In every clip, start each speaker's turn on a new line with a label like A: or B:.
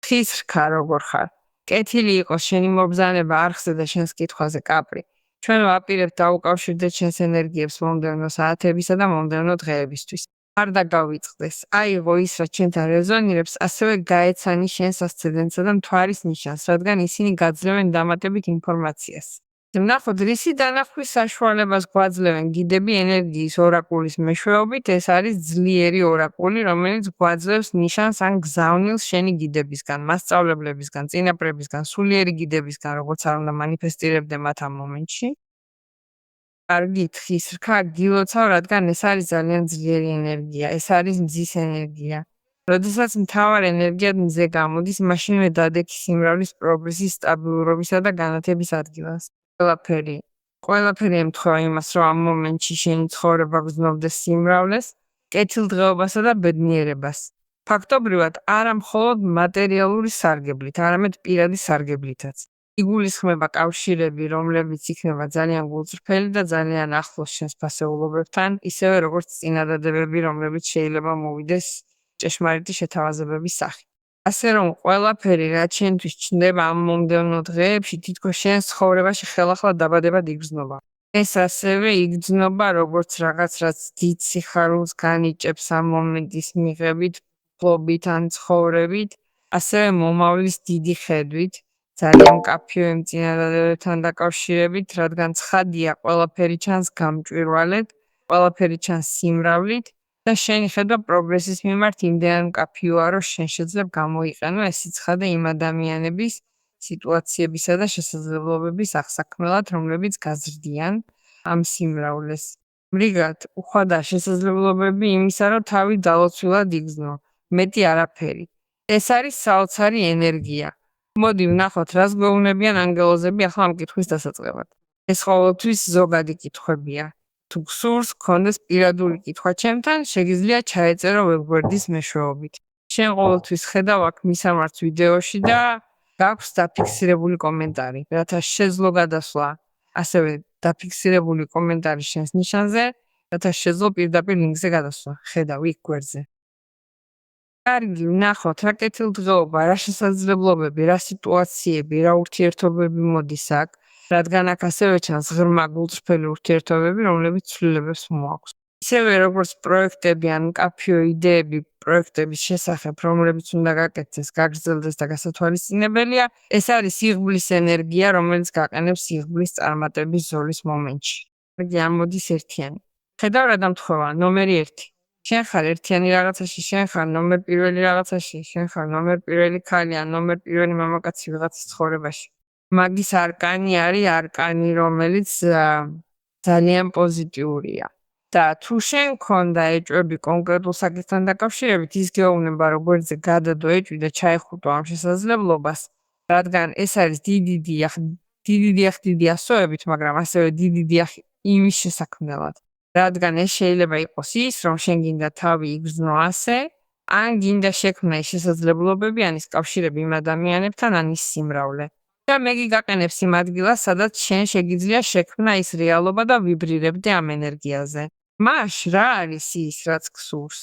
A: თხის რქა როგორ ხარ. კეთილი იყოს შენი მობრძანება არხზე და შენს კითხვაზე კაპრი. ჩვენ ვაპირებთ დაუკავშირდეთ შენს ენერგიებს მომდევნო საათებისა და მომდევნო დღეებისთვის. არ დაგავიწყდეს. აიღო ის, რაც შენთან რეზონირებს, ასევე გაეცანი შენს ასცედენტსა და მთვარის ნიშანს, რადგან ისინი გაძლევენ დამატებით ინფორმაციას. ვნახოთ, რისი დანახვის საშუალებას გვაძლევენ გიდები ენერგიის ორაკულის მეშვეობით. ეს არის ძლიერი ორაკული, რომელიც გვაძლევს ნიშანს ან გზავნილს შენი გიდებისგან, მასწავლებლებისგან, წინაპრებისგან, სულიერი გიდებისგან, როგორც არ უნდა მანიფესტირებდე მათ ამ მომენტში. კარგი თხის რქა გილოცავ, რადგან ეს არის ძალიან ძლიერი ენერგია, ეს არის მზის ენერგია. როდესაც მთავარ ენერგიად მზე გამოდის, მაშინვე დადექი სიმრავლის პროგრესის, სტაბილურობისა და განათების ადგილას. ყველაფერი ემთხვევა იმას, რომ ამ მომენტში შენი ცხოვრება გრძნობდეს სიმრავლეს, კეთილდღეობასა და ბედნიერებას. ფაქტობრივად არა მხოლოდ მატერიალური სარგებლით, არამედ პირადი სარგებლითაც. იგულისხმება კავშირები, რომლებიც იქნება ძალიან გულწრფელი და ძალიან ახლოს შენს ფასეულობებთან, ისევე როგორც წინადადებები, რომლებიც შეიძლება მოვიდეს ჭეშმარიტი შეთავაზებების სახით. ასე რომ ყველაფერი, რაც შენთვის ჩნდება ამ მომდევნო დღეებში, თითქოს შენს ცხოვრებაში ხელახლა დაბადებად იგრძნობა. ეს ასევე იგრძნობა როგორც რაღაც, რაც დიდ სიხარულს განიჭებს ამ მომენტის მიღებით, ფლობით ან ცხოვრებით, ასევე მომავლის დიდი ხედვით, ძალიან მკაფიო იმ წინადადებებთან დაკავშირებით, რადგან ცხადია, ყველაფერი ჩანს გამჭვირვალედ, ყველაფერი ჩანს სიმრავლით და შენი ხედვა პროგრესის მიმართ იმდენად მკაფიოა, რომ შენ შეძლებ გამოიყენო ეს სიცხადე იმ ადამიანების, სიტუაციებისა და შესაძლებლობების აღსაქმნელად, რომლებიც გაზრდიან ამ სიმრავლეს. მრიგად, უხვადაა შესაძლებლობები იმისა, რომ თავი ძალოცვილად იგრძნო, მეტი არაფერი. ეს არის საოცარი ენერგია. მოდი ვნახოთ, რას გვეუბნებიან ანგელოზები ახლა ამ კითხვის დასაწყებად. ეს ყოველთვის ზოგადი კითხვებია. თუ გსურს გქონდეს პირადული კითხვა ჩემთან, შეგიძლია ჩაეწერო ვებგვერდის მეშვეობით. შენ ყოველთვის ხედავ აქ მისამართს ვიდეოში და გაქვს დაფიქსირებული კომენტარი, რათა შეძლო გადასვლა. ასევე დაფიქსირებული კომენტარი შენს ნიშანზე, რათა შეძლო პირდაპირ ლინკზე გადასვლა. ხედავ იქ გვერდზე. კარგი, ვნახოთ, რა კეთილდღეობა, რა შესაძლებლობები, რა სიტუაციები, რა ურთიერთობები მოდის აქ, რადგან აქ ასევე ჩანს ღრმა გულწრფელი ურთიერთობები, რომლებიც ცვლილებებს მოაქვს. ისევე როგორც პროექტები ან მკაფიო იდეები პროექტების შესახებ, რომლებიც უნდა გაკეთდეს, გაგრძელდეს და გასათვალისწინებელია, ეს არის სიღბლის ენერგია, რომელიც გაყენებს სიღბლის წარმატების ზოლის მომენტში. კარგი, ამოდის ერთიანი. ხედავ რა დამთხოვა, ნომერი 1. შენ ხარ ერთიანი რაღაცაში, შენ ხარ ნომერ პირველი რაღაცაში, შენ ხარ ნომერ პირველი ქალი ან ნომერ პირველი მამაკაცი ვიღაცის ცხოვრებაში. მაგის არკანი არის არკანი, რომელიც ძალიან პოზიტიურია. და თუ შენ გქონდა ეჭვები კონკრეტულ საკითხთან დაკავშირებით, ის გეუბნება, რომ გვერდზე გადადო ეჭვი და ჩაეხუტო ამ შესაძლებლობას, რადგან ეს არის დიდი დიდი ასოებით, მაგრამ ასევე დიდი იმის შესაქმნელად. რადგან ეს შეიძლება იყოს ის, რომ შენ გინდა თავი იგრძნო ასე, ან გინდა შექმნა ის შესაძლებლობები, ან ის კავშირები იმ ადამიანებთან, ან ის სიმრავლე. და მე გიგაყენებს იმ ადგილას, სადაც შენ შეგიძლია შექმნა ის რეალობა და ვიბრირებდე ამ ენერგიაზე. მას რა არის ის, რაც გსურს?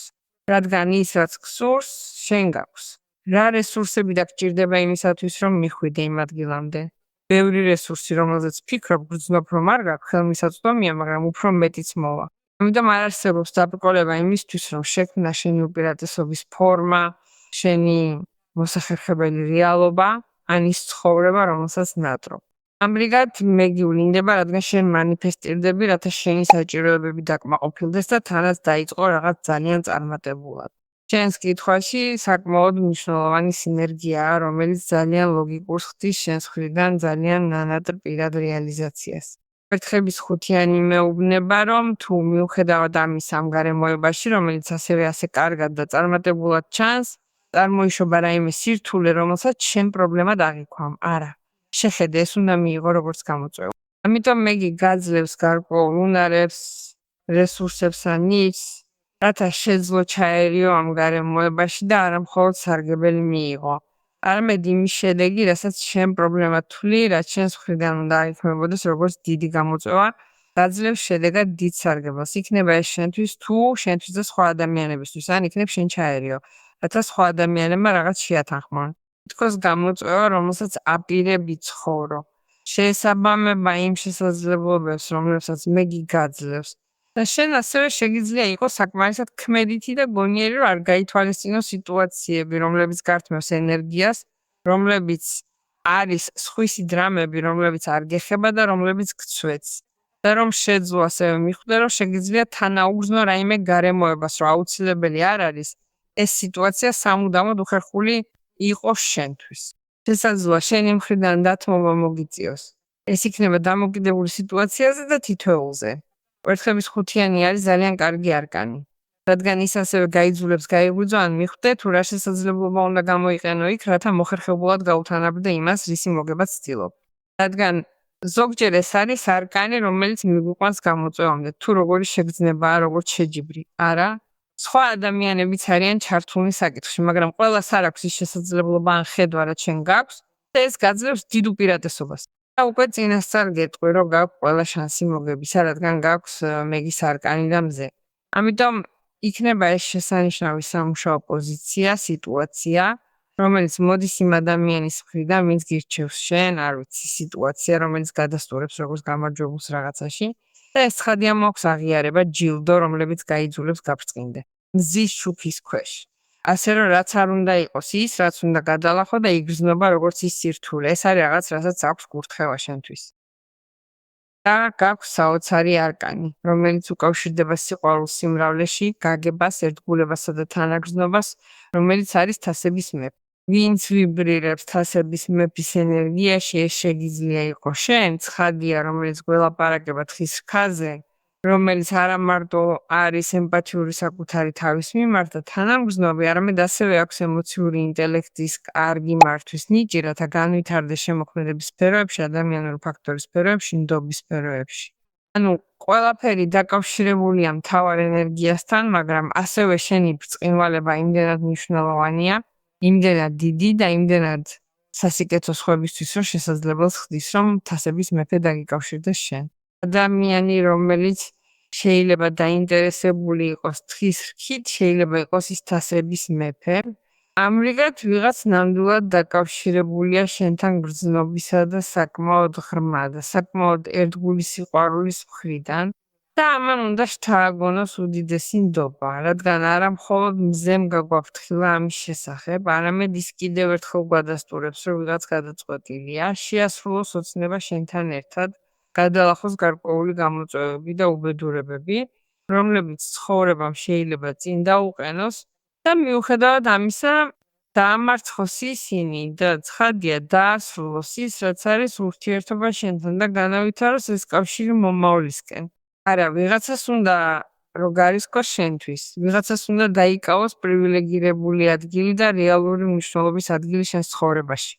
A: რადგან ის, რაც გსურს, შენ გაქვს. რა რესურსები დაგჭირდება იმისათვის, რომ მიხვიდე იმ ადგილამდე? ბევრი რესურსი, რომელზეც ფიქრობ, გრძნობ, რომ არ გაქვს, ხელმისაწვდომია, მაგრამ უფრო მეტიც მოვა. ამიტომ არ არსებობს დაბრკოლება იმისთვის, რომ შექმნა შენი უპირატესობის ფორმა, შენი მოსახერხებელი რეალობა, ან ის ცხოვრება, რომელსაც ნატყობ. ამრიგად მე გივლინდება, რადგან შენ მანიფესტირდები, რათა შენი საჭიროებები დაკმაყოფილდეს და თანაც დაიწყო რაღაც ძალიან წარმატებულად. შენს კითხვაში საკმაოდ მნიშვნელოვანი სინერგიაა, რომელიც ძალიან ლოგიკურს ხდის შენს მხრიდან ძალიან ნანატრ პირად რეალიზაციას. კვერთხების ხუთიანი მეუბნება, რომ თუ მიუხედავად ამის ამ გარემოებაში, რომელიც ასევე ასე კარგად და წარმატებულად ჩანს, წარმოიშობა რაიმე სირთულე, რომელსაც შენ პრობლემა დაღიქვამ. არა. შეხედე, ეს უნდა მიიღო როგორც გამოწვევა. ამიტომ მე გაძლევს გარკვეულ უნარებს, რესურსებს ან ნიჭს, რათა შეძლო ჩაერიო ამ გარემოებაში და არა მხოლოდ სარგებელი მიიღო. არამედ იმის შედეგი, რასაც შენ პრობლემა თვლი, რაც შენს მხრიდან უნდა აიქმნებოდეს როგორც დიდი გამოწვევა, გაძლევს შედეგად დიდ სარგებელს. იქნება ეს შენთვის თუ შენთვის და სხვა ადამიანებისთვის, ან იქნებ შენ ჩაერიო, რათა სხვა ადამიანებმა რაღაც შეათანხმონ. თითქოს გამოწვევა, რომელსაც აპირები ცხოვრო. შეესაბამება იმ შესაძლებლობებს, რომლებსაც მე გიგაძლევს. და შენ ასევე შეგიძლია იყოს საკმარისად ქმედითი და გონიერი, რომ არ გაითვალისწინო სიტუაციები, რომლებიც გართმევს ენერგიას, რომლებიც არის სხვისი დრამები, რომლებიც არ გეხება და რომლებიც გცვეთს. და რომ შეძლო ასევე მიხვდე, რომ შეგიძლია თანაუგრძნო რაიმე გარემოებას, რომ აუცილებელი არ არის, ეს სიტუაცია სამუდამოდ უხერხული იყოს შენთვის. შესაძლოა შენი მხრიდან დათმობა მოგიწიოს. ეს იქნება დამოკიდებული სიტუაციაზე და თითოეულზე. კვერთხების ხუთიანი არის ძალიან კარგი არკანი. რადგან ის ასევე გაიძულებს გაიღვიძო ან მიხვდე, თუ რა შესაძლებლობა უნდა გამოიყენო იქ, რათა მოხერხებულად გაუთანაბრდე იმას, რისი მოგებაც ცდილობ. რადგან ზოგჯერ ეს არის არკანი, რომელიც მიგვიყვანს გამოწვევამდე, თუ როგორი შეგრძნებაა, როგორც შეჯიბრი. არა, სხვა ადამიანებიც არიან ჩართულნი საკითხში, მაგრამ ყველას არ აქვს ის შესაძლებლობა ან ხედვა, რაც შენ გაქვს, და ეს გაძლევს დიდ უპირატესობას. და უკვე წინასწარ გეტყვი, რომ გაქვს ყველა შანსი მოგებისა, რადგან გაქვს მეგის არკანი და მზე. ამიტომ იქნება ეს შესანიშნავი სამუშაო პოზიცია, სიტუაცია, რომელიც მოდის იმ ადამიანის მხრიდან, ვინც გირჩევს შენ, არ ვიცი, სიტუაცია, რომელიც გადასტურებს როგორც გამარჯვებულს რაღაცაში, და ეს ცხადია მოაქვს აღიარება, ჯილდო, რომლებიც გაიძულებს გაბრწყინდე. მზის შუქის ქვეშ. ასე რომ რაც არ უნდა იყოს ის, რაც უნდა გადალახო და იგრძნობა როგორც ის სირთულე. ეს არის რაღაც, რასაც აქვს კურთხევა შენთვის. და გაქვს საოცარი არკანი, რომელიც უკავშირდება სიყვარულს სიმრავლეში, გაგებას, ერთგულებასა და თანაგრძნობას, რომელიც არის თასების მეფე. ვინც ვიბრირებს თასების მეფის ენერგიაში, ეს შეგიძლია იყოს შენ, ცხადია, რომელიც გველაპარაკება თხის რქაზე, რომელიც არა მარტო არის ემპათიური საკუთარი თავის მიმართ და თანამგრძნობი, არამედ ასევე აქვს ემოციური ინტელექტის კარგი მართვის ნიჭი, რათა განვითარდეს შემოქმედების სფეროებში, ადამიანური ფაქტორის სფეროებში, ნდობის სფეროებში. ანუ ყველაფერი დაკავშირებულია მთავარ ენერგიასთან, მაგრამ ასევე შენი ბრწყინვალება იმდენად მნიშვნელოვანია, იმდენად დიდი და იმდენად სასიკეთო სხვებისთვის, რომ შესაძლებელს ხდის, რომ თასების მეფე დაგიკავშირდეს შენ. ადამიანი, რომელიც შეიძლება დაინტერესებული იყოს თხის რქით, შეიძლება იყოს ის თასების მეფე. ამრიგად ვიღაც ნამდვილად დაკავშირებულია შენთან გრძნობისა და საკმაოდ ღრმა და საკმაოდ ერთგული სიყვარულის მხრიდან და ამან უნდა შთააგონოს უდიდესი ნდობა, რადგან არა მხოლოდ მზემ გაგვაფრთხილა ამის შესახებ, არამედ ის კიდევ ერთხელ გვადასტურებს, რომ ვიღაც გადაწყვეტილია, შეასრულოს ოცნება შენთან ერთად, გადალახოს გარკვეული გამოწვევები და უბედურებები, რომლებიც ცხოვრებამ შეიძლება წინ დაუყენოს და მიუხედავად ამისა დაამარცხოს ისინი და ცხადია დაასრულოს ის, რაც არის ურთიერთობა შენთან და განავითაროს ეს კავშირი მომავლისკენ. არა, ვიღაცას უნდა რომ გარისკოს შენთვის, ვიღაცას უნდა დაიკავოს პრივილეგირებული ადგილი და რეალური მნიშვნელობის ადგილი შენს ცხოვრებაში.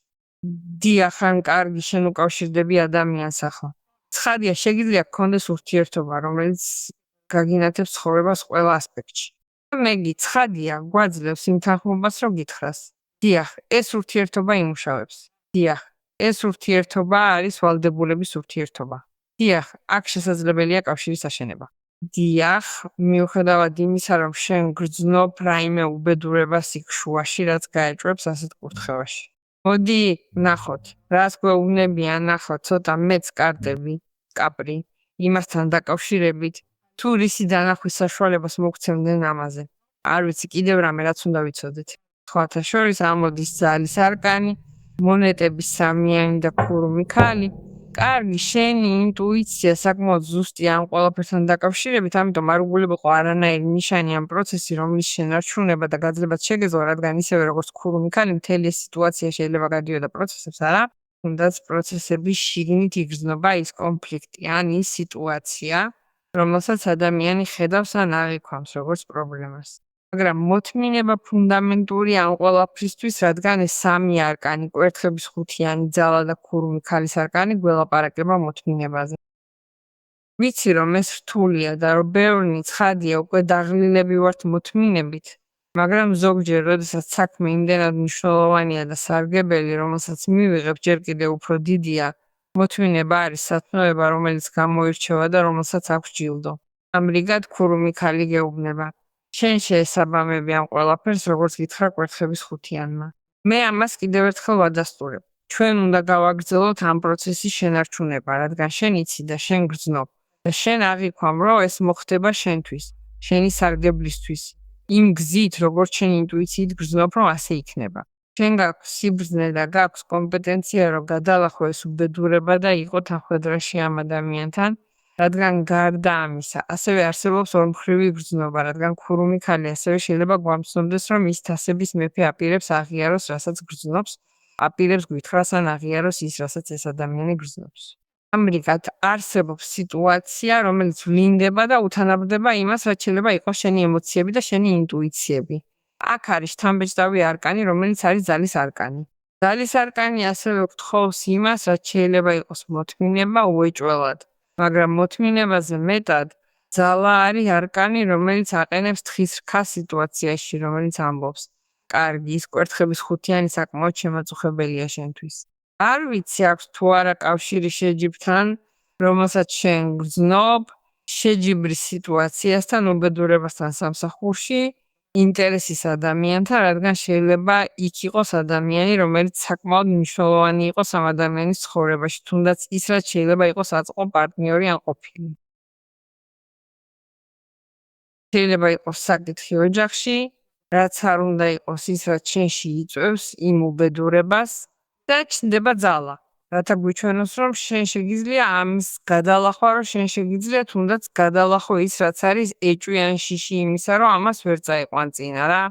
A: დიახ, ან კარგი, შენ უკავშირდები ადამიანს ახლა. ცხადია, შეგიძლია გქონდეს ურთიერთობა, რომელიც გაგინათებს ცხოვრებას ყველა ასპექტში. მეგი, ცხადია, გვაძლევს იმ თანხმობას, რომ გითხრას. დიახ, ეს ურთიერთობა იმუშავებს. დიახ, ეს ურთიერთობა არის ვალდებულების ურთიერთობა. დიახ, აქ შესაძლებელია კავშირის აშენება. დიახ, მიუხედავად იმისა, რომ შენ გრძნობ რაიმე უბედურებას იქ შუაში, რაც გაეჭვებს ასეთ კურთხევაში. მოდი, ნახოთ, რას გვეუბნებიან ახლა ცოტა მეც კარტები, კაპრი, იმასთან დაკავშირებით, თუ რისი დანახვის საშუალებას მოგცემდნენ ამაზე. არ ვიცი, კიდევ რამე, რაც უნდა ვიცოდეთ. სხვათა შორის ამოდის ძალის არკანი, მონეტების სამიანი და ქურუმი ქალი. კარგი, შენი ინტუიცია საკმაოდ ზუსტია ამ ყველაფერთან დაკავშირებით, ამიტომ არ უგულებელყო არანაირი ნიშანი ან პროცესი, რომლის შენარჩუნება და გაძლებაც შეგეძლო, რადგან ისევე როგორც ქურუმი ქალი, მთელი ეს სიტუაცია შეიძლება გადიოდა პროცესებს, არა? თუნდაც პროცესების შიგნით იგრძნობა ის კონფლიქტი ან ის სიტუაცია, რომელსაც ადამიანი ხედავს ან აღიქვამს როგორც პრობლემას. მაგრამ მოთმინება ფუნდამენტურია ამ ყველაფრისთვის, რადგან ეს სამი არკანი, კვერთხების ხუთიანი, ძალა და ქურუმი ქალის არკანი გველაპარაკება მოთმინებაზე. ვიცი, რომ ეს რთულია და რომ ბევრი ცხადია უკვე დაღლილები ვართ მოთმინებით, მაგრამ ზოგჯერ, როდესაც საქმე იმდენად მნიშვნელოვანია და სარგებელი, რომელსაც მივიღებ, ჯერ კიდევ უფრო დიდია, მოთმინება არის სათნოება, რომელიც გამოირჩევა და რომელსაც აქვს ჯილდო. ამრიგად ქურუმი ქალი გეუბნება. შენ შეესაბამები ამ ყველაფერს, როგორც გითხრა კვერთხების ხუთიანმა. მე ამას კიდევ ერთხელ ვადასტურებ. ჩვენ უნდა გავაგრძელოთ ამ პროცესის შენარჩუნება, რადგან შენ იცი და შენ გრძნობ. და შენ აღიქვამ, რომ ეს მოხდება შენთვის, შენი სარგებლისთვის. იმ გზით, როგორც შენ ინტუიციით გრძნობ, რომ ასე იქნება. შენ გაქვს სიბრძნე და გაქვს კომპეტენცია, რომ გადალახო ეს უბედურება და იყო თანხმდროში ამ ადამიანთან, რადგან გარდა ამისა, ასევე არსებობს ორმხრივი გრძნობა, რადგან ქურუმი ქალი ასევე შეიძლება გვამცნობდეს, რომ ის თასების მეფე აპირებს აღიაროს, რასაც გრძნობს, აპირებს გვითხრას ან აღიაროს ის, რასაც ეს ადამიანი გრძნობს. ამრიგად არსებობს სიტუაცია, რომელიც ვლინდება და უთანაბრდება იმას, რაც შეიძლება იყოს შენი ემოციები და შენი ინტუიციები. აქ არის შთამბეჭდავი არკანი, რომელიც არის ძალის არკანი. ძალის არკანი ასევე გთხოვს იმას, რაც შეიძლება იყოს მოთმინება უეჭველად, მაგრამ მოთმინებაზე მეტად ძალა არის არკანი, რომელიც აყენებს თხის რქას სიტუაციაში, რომელიც ამბობს: კარგი, ის კვერთხების ხუთიანი საკმაოდ შემაწუხებელია შენთვის. არ ვიცი აქვს თუ არა კავშირი შეჯიბრთან, რომელსაც შენ გრძნობ, შეჯიბრის სიტუაციასთან, უბედურებასთან სამსახურში, ინტერესის ადამიანთან, რადგან შეიძლება იქ იყოს ადამიანი, რომელიც საკმაოდ მნიშვნელოვანი იყოს ამ ადამიანის ცხოვრებაში, თუნდაც ის, რაც შეიძლება იყოს აწყო პარტნიორი ან ყოფილი. შეიძლება იყოს საკითხი ოჯახში, რაც არ უნდა იყოს ის, რაც შენში იწვევს იმ უბედურებას და ჩნდება ძალა. რათა გვიჩვენოს, რომ შენ შეგიძლია ამის გადალახვა, რომ შენ შეგიძლია თუნდაც გადალახო ის, რაც არის ეჭვი ან შიში იმისა, რომ ამას ვერ წაიყვანწინა რა.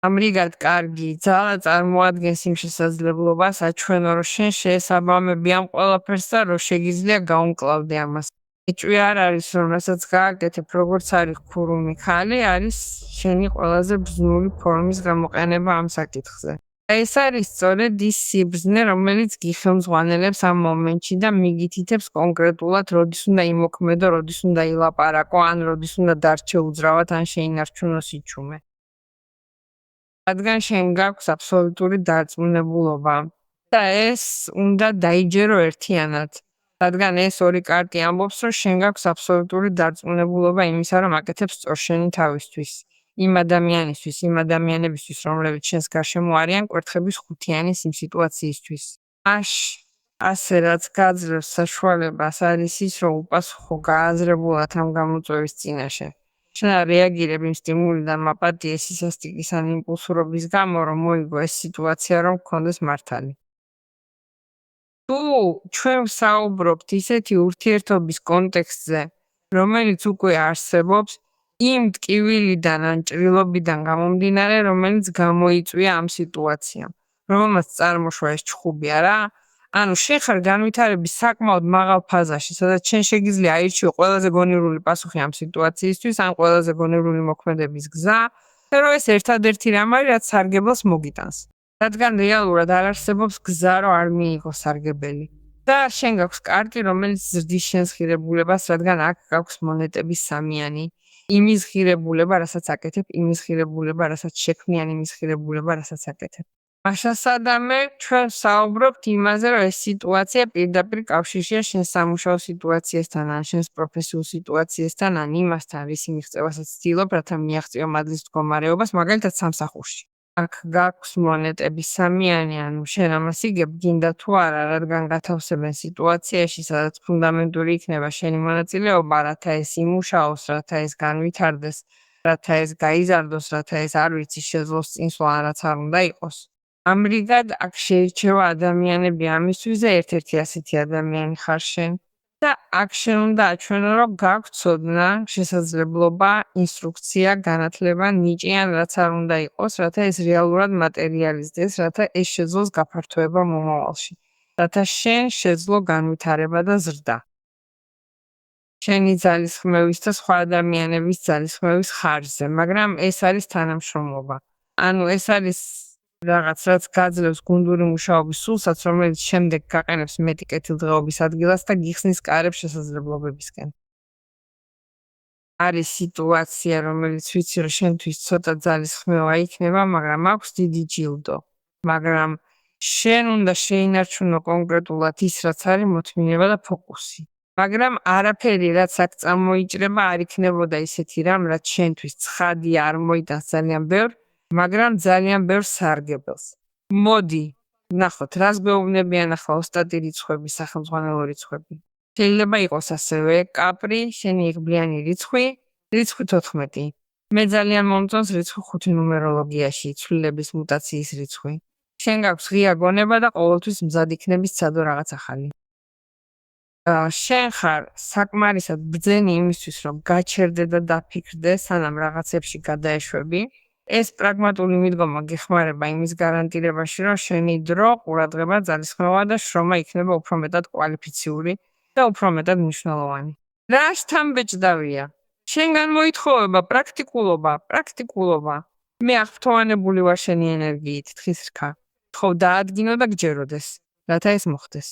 A: ამრიგად კარგი ძალა წარმოადგენს იმ შესაძლებლობას, აჩვენო, რომ შენ შეესაბამები ამ ყველაფერს და რომ შეგიძლია გაუმკლავდე ამას. ეჭვი არ არის, რომ რასაც გააკეთებ, როგორც არის ქურუმი ქალი, არის შენი ყველაზე ბრძნული ფორმის გამოყენება ამ საკითხზე. ეს არის სწორედ ის სიბრძნე, რომელიც გიხელმძღვანელებს ამ მომენტში და მიგითითებს კონკრეტულად, როდის უნდა იმოქმედო, როდის უნდა ილაპარაკო, ან როდის უნდა დარჩე უძრავად, ან შეინარჩუნოს იჩუმე. რადგან შენ გაქვს აბსოლუტური დარწმუნებულობა და ეს უნდა დაიჯერო ერთიანად. რადგან ეს ორი კარტი ამბობს, რომ შენ გაქვს აბსოლუტური დარწმუნებულობა იმისა, რომ აკეთებ სწორ შენი თავისთვის. იმ ადამიანისთვის, იმ ადამიანებისთვის, რომლებიც შენს გარშემო არიან კვერთხების ხუთიანის იმ სიტუაციისთვის. ასე რაც გაძლევს საშუალებას არის ის, რომ უპასუხო გააზრებულად ამ გამოწვევის წინაშე. შენ რეაგირებ იმ სტიმულიდან მაპატიე სისასტიკის ან იმპულსურობის გამო, რომ მოიგო ეს სიტუაცია, რომ გქონდეს მართალი. თუ ჩვენ ვსაუბრობთ ისეთი ურთიერთობის კონტექსტზე, რომელიც უკვე არსებობს, იმ ტკივილიდან ან ჭრილობიდან გამომდინარე, რომელიც გამოიწვია ამ სიტუაციამ, რომელმაც წარმოშვა ეს ჩხუბია რა. ანუ შენ ხარ განვითარების საკმაოდ მაღალ ფაზაში, სადაც შენ შეგიძლია აირჩიო ყველაზე გონივრული პასუხი ამ სიტუაციისთვის, ან ყველაზე გონივრული მოქმედების გზა, და რომ ეს ერთადერთი რამ არის, რაც სარგებლს მოგიტანს. რადგან რეალურად არ არსებობს გზა, რომ არ მიიღო სარგებელი. და შენ გაქვს კარტი, რომელიც ზრდის შენს ღირებულებას, რადგან აქ გაქვს მონეტების სამიანი. იმის ღირებულება, რასაც აკეთებ, იმის ღირებულება, რასაც შექმნი, ან იმის ღირებულება, რასაც აკეთებ. მაშასადამე ჩვენ საუბრობთ იმაზე, რომ ეს სიტუაცია პირდაპირ კავშირშია შენს სამუშაო სიტუაციასთან, ან შენს პროფესიულ სიტუაციასთან, ან იმასთან, რისი მიღწევასაც ცდილობ, რათა მიაღწიო მადლის მდგომარეობას, მაგალითად სამსახურში. აქ გაქვს მონეტების სამიანი, ანუ შენ ამას იგებ, გინდა თუ არა, რადგან გათავსებენ სიტუაციაში, სადაც ფუნდამენტური იქნება შენი მონაწილეობა, რათა ეს იმუშაოს, რათა ეს განვითარდეს, რათა ეს გაიზარდოს, რათა ეს არ ვიცი შეძლოს წინსვლა, რაც არ უნდა იყოს. ამრიგად აქ შეირჩევა ადამიანები ამისთვის და ერთ-ერთი ასეთი ადამიანი ხარ შენ. და აქ შენ უნდა აჩვენო, რომ გაქვს ცოდნა, შესაძლებლობა, ინსტრუქცია, განათლება, ნიჭი ან რაც არ უნდა იყოს, რათა ეს რეალურად მატერიალიზდეს, რათა ეს შეძლოს გაფართოება მომავალში. რათა შენ შეძლო განვითარება და ზრდა. შენი ძალისხმევის და სხვა ადამიანების ძალისხმევის ხარჯზე, მაგრამ ეს არის თანამშრომლობა. ანუ ეს არის რაღაც, რაც გაძლევს გუნდური მუშაობის სულსაც, რომელიც შემდეგ გაყენებს მეტი კეთილდღეობის ადგილას და გიხსნის კარებს შესაძლებლობებისკენ. არის სიტუაცია, რომელიც ვიცი, რომ შენთვის ცოტა ძალისხმევა იქნება, მაგრამ აქვს დიდი ჯილდო. მაგრამ შენ უნდა შეინარჩუნო კონკრეტულად ის, რაც არის მოთმინება და ფოკუსი. მაგრამ არაფერი, რაც აქ წამოიჭრება, არ იქნებოდა ისეთი რამ, რაც შენთვის ცხადია არ მოიტანს ძალიან ბევრ, მაგრამ ძალიან ბევრ სარგებელს. მოდი, ვნახოთ, რას გვეუბნებიან ახლა ოსტატი რიცხვები, სახელმძღვანელო რიცხვები. შეიძლება იყოს ასევე კაპრი, შენი იღბლიანი რიცხვი, რიცხვი 14. მე ძალიან მომწონს რიცხვი 5 ნუმეროლოგიაში, ცვლილების მუტაციის რიცხვი. შენ გაქვს ღია გონება და ყოველთვის მზად იქნები სცადო რაღაც ახალი. შენ ხარ საკმარისად ბრძენი იმისთვის, რომ გაჩერდე და დაფიქრდე, სანამ რაღაცებში გადაეშვები. ეს პრაგმატული მიდგომა გეხმარება იმის გარანტირებაში, რომ შენი დრო, ყურადღება, ძალისხმევა და შრომა იქნება უფრო მეტად კვალიფიციური და უფრო მეტად მნიშვნელოვანი. რასთან ბეჭდავია? შენგან მოითხოვება პრაქტიკულობა. მე აღფრთოვანებული ვარ შენი ენერგიით, თხის რქა. თხოვ დაადგინო და გჯეროდეს, რათა ეს მოხდეს.